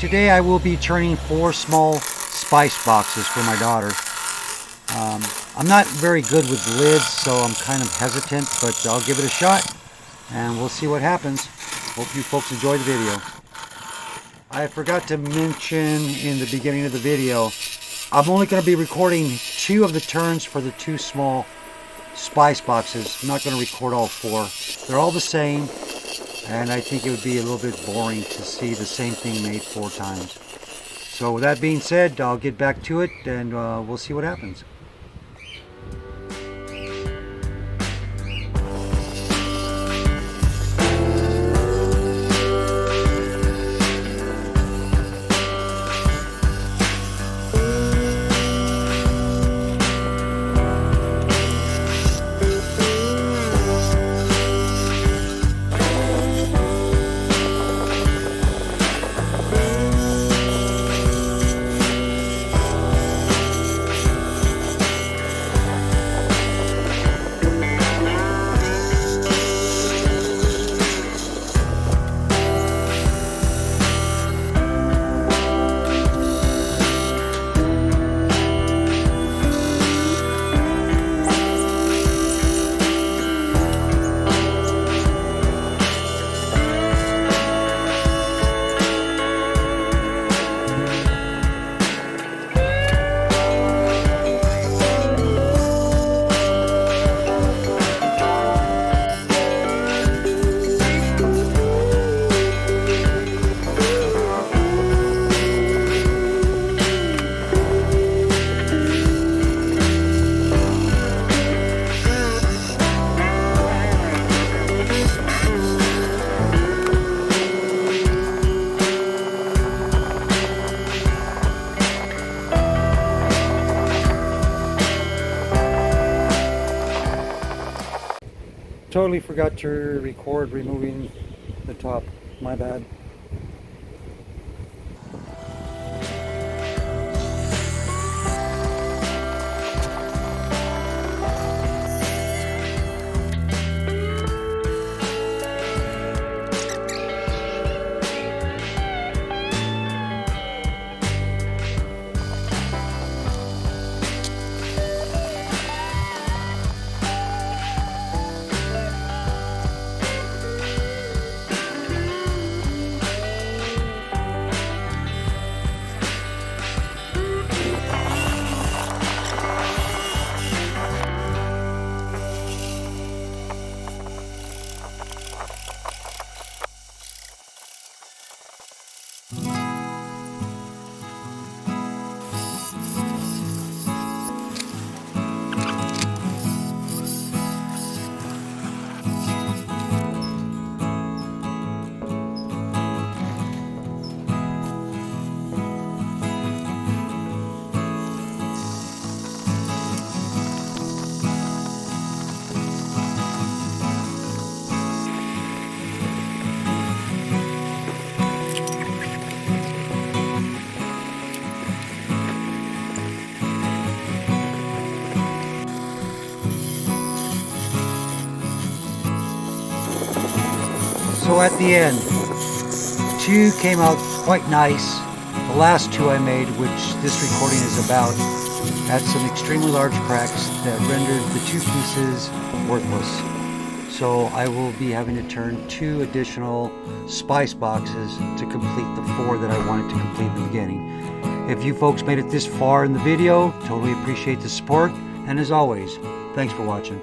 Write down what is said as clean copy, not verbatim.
Today I will be turning 4 small spice boxes for my daughter. I'm not very good with lids, so I'm kind of hesitant, but I'll give it a shot and we'll see what happens. Hope you folks enjoy the video. I forgot to mention in the beginning of the video, I'm only going to be recording 2 of the turns for the 2 small spice boxes. I'm not going to record all 4. They're all the same, and I think it would be a little bit boring to see the same thing made 4 times. So with that being said, I'll get back to it and we'll see what happens. Totally forgot to record removing the top. My bad. So at the end, 2 came out quite nice. The last 2 I made, which this recording is about, had some extremely large cracks that rendered the 2 pieces worthless. So I will be having to turn 2 additional spice boxes to complete the 4 that I wanted to complete in the beginning. If you folks made it this far in the video, totally appreciate the support. And as always, thanks for watching.